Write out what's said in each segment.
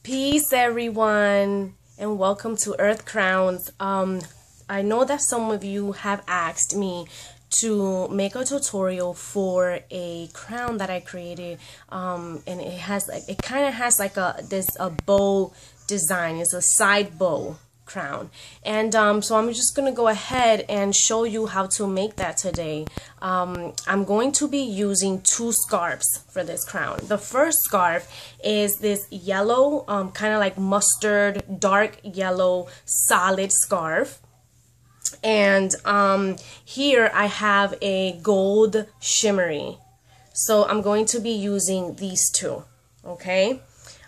Peace, everyone, and welcome to Earth Crowns. I know that some of you have asked me to make a tutorial for a crown that I created, and it kind of has like a bow design. It's a side bow crown, and so I'm just gonna go ahead and show you how to make that today. I'm going to be using two scarves for this crown. The first scarf is this yellow, kind of like mustard, dark yellow, solid scarf. And here I have a gold shimmery. So I'm going to be using these two, okay?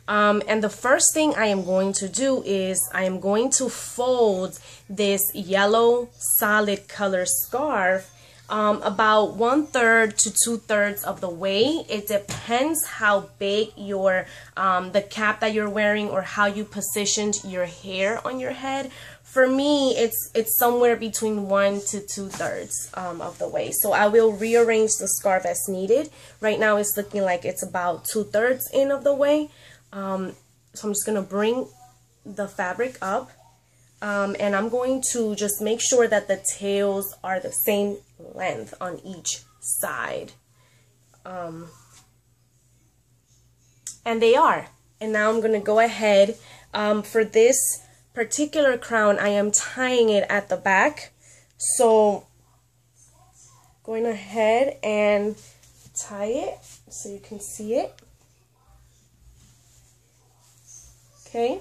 And the first thing I am going to do is I am going to fold this yellow solid color scarf about 1/3 to 2/3 of the way. It depends how big your the cap that you're wearing or how you positioned your hair on your head. For me, it's somewhere between 1 to 2/3 of the way. So I will rearrange the scarf as needed. Right now it's looking like it's about 2/3 in of the way. So I'm just gonna bring the fabric up, and I'm going to just make sure that the tails are the same length on each side, and they are. And now I'm gonna go ahead, for this particular crown I am tying it at the back, so going ahead and tie it so you can see it. Okay,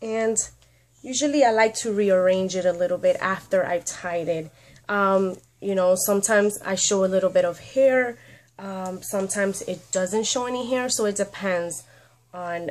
and usually I like to rearrange it a little bit after I've tied it. You know, sometimes I show a little bit of hair, sometimes it doesn't show any hair, so it depends on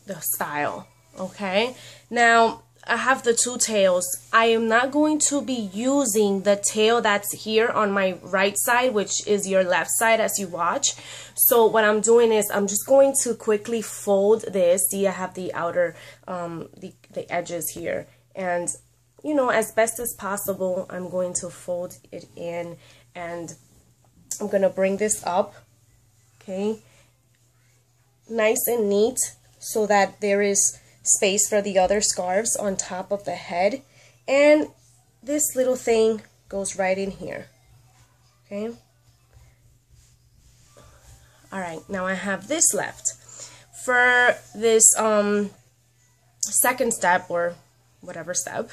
the style. Okay, now I have the two tails. I am not going to be using the tail that's here on my right side, which is your left side as you watch. So what I'm doing is I'm just going to quickly fold this. See, I have the outer, the edges here. And, you know, as best as possible, I'm going to fold it in, and I'm going to bring this up, okay, nice and neat, so that there is space for the other scarves on top of the head, and this little thing goes right in here. Okay, all right, now I have this left. For this second step, or whatever step,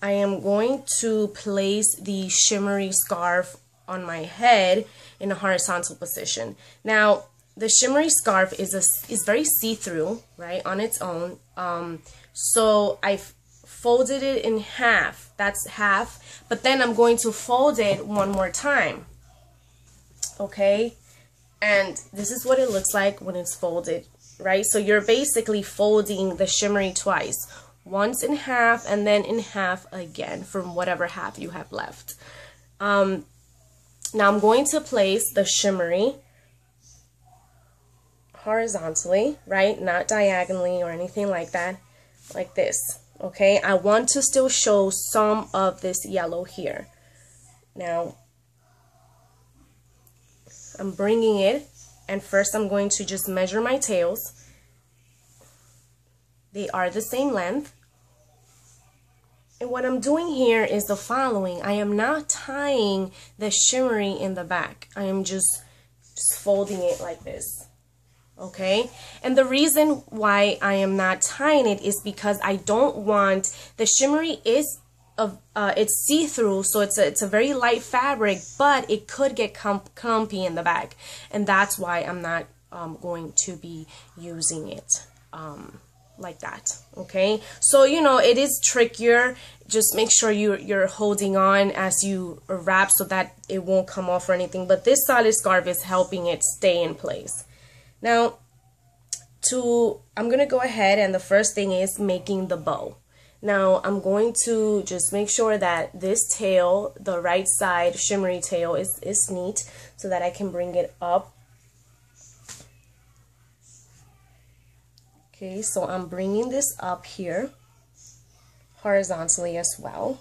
I am going to place the shimmery scarf on my head in a horizontal position. Now the shimmery scarf is very see-through, right, on its own. So I've folded it in half. That's half. But then I'm going to fold it one more time. Okay? And this is what it looks like when it's folded, right? So you're basically folding the shimmery twice. Once in half and then in half again from whatever half you have left. Now I'm going to place the shimmery horizontally, right, not diagonally or anything like that, like this. Okay, I want to still show some of this yellow here. Now I'm bringing it, and first I'm going to just measure my tails. They are the same length, and what I'm doing here is the following. I am not tying the shimmery in the back. I am just folding it like this. Okay, and the reason why I am not tying it is because I don't want, the shimmery is it's see-through, so it's a very light fabric, but it could get clumpy in the back, and that's why I'm not going to be using it like that. Okay, so you know, it is trickier. Just make sure you're holding on as you wrap so that it won't come off or anything, but this solid scarf is helping it stay in place. Now, I'm going to go ahead, and the first thing is making the bow. Now, I'm going to just make sure that this tail, the right side shimmery tail, is neat so that I can bring it up. Okay, so I'm bringing this up here horizontally as well.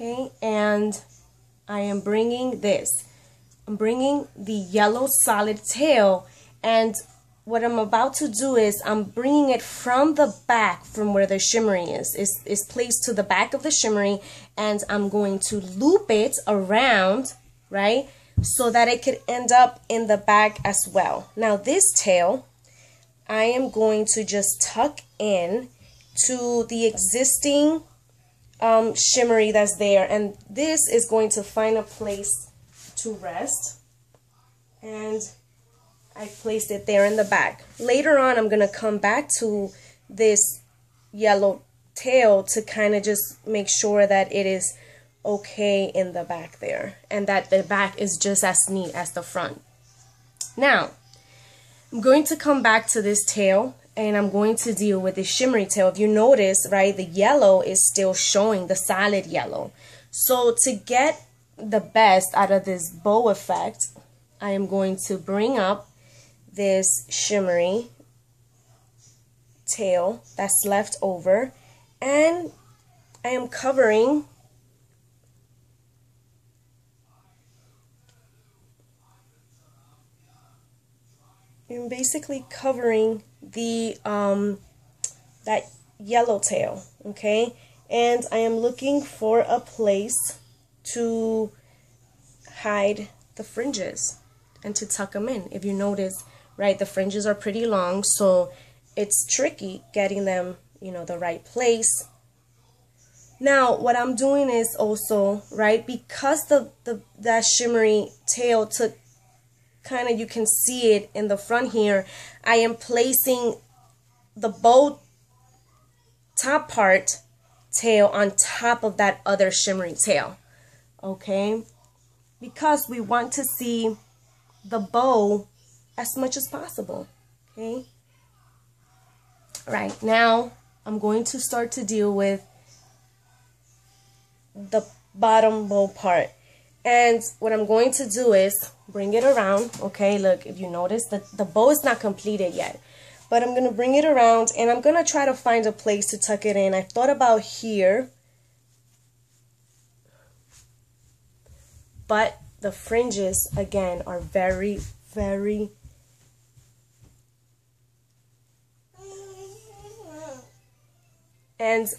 Okay, and I am bringing this. I'm bringing the yellow solid tail, and what I'm about to do is I'm bringing it from the back, from where the shimmery is. It's placed to the back of the shimmery, and I'm going to loop it around, right, so that it could end up in the back as well. Now this tail, I am going to just tuck in to the existing shimmery that's there, and this is going to find a place to rest, and I placed it there in the back. Later on, I'm going to come back to this yellow tail to kind of just make sure that it is okay in the back there, and that the back is just as neat as the front. Now, I'm going to come back to this tail, and I'm going to deal with the shimmery tail. If you notice, right, the yellow is still showing, the solid yellow. So to get the best out of this bow effect, I am going to bring up this shimmery tail that's left over, and I am covering basically covering the that yellow tail, okay? And I am looking for a place to hide the fringes and to tuck them in. If you notice, right, the fringes are pretty long, so it's tricky getting them, you know, the right place. Now, what I'm doing is also, right, because that shimmery tail took kind of, you can see it in the front here, I am placing the bow top part tail on top of that other shimmery tail, okay? Because we want to see the bow as much as possible, okay? All right, now I'm going to start to deal with the bottom bow part. And what I'm going to do is bring it around, okay? Look, if you notice that the bow is not completed yet, but I'm going to bring it around, and I'm going to try to find a place to tuck it in. I thought about here, but the fringes, again, are very, very and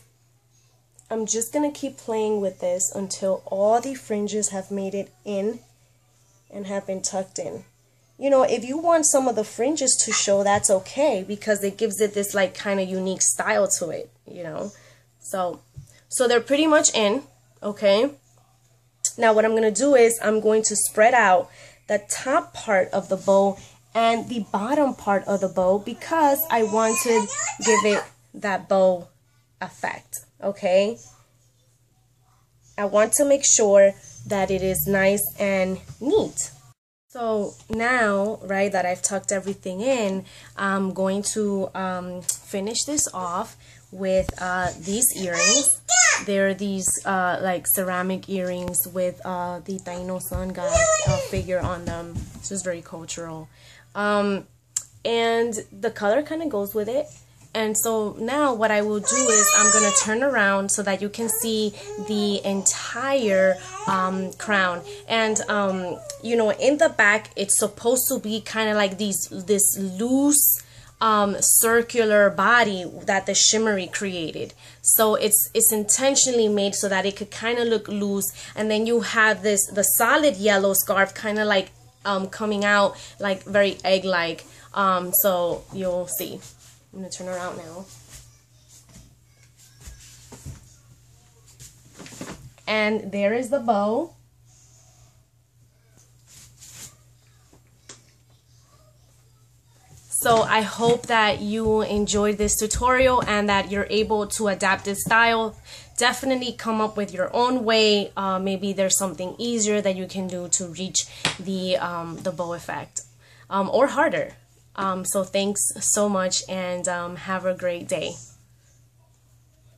I'm just going to keep playing with this until all the fringes have made it in and have been tucked in. You know, if you want some of the fringes to show, that's okay, because it gives it this like kind of unique style to it, you know. So they're pretty much in, okay? Now what I'm going to do is I'm going to spread out the top part of the bow and the bottom part of the bow, because I want to give it that bow effect, okay? I want to make sure that it is nice and neat. So now, right, that I've tucked everything in, I'm going to finish this off with these earrings. They're these like ceramic earrings with the Taino sun god figure on them. This is very cultural. And the color kind of goes with it. And so now what I will do is I'm going to turn around so that you can see the entire crown. And, you know, in the back, it's supposed to be kind of like this loose circular body that the shimmery created. So it's intentionally made so that it could kind of look loose. And then you have the solid yellow scarf kind of like coming out like very egg-like. So you'll see. I'm going to turn around now. And there is the bow. So I hope that you enjoyed this tutorial and that you're able to adapt this style. Definitely come up with your own way. Maybe there's something easier that you can do to reach the bow effect, or harder. So thanks so much, and have a great day.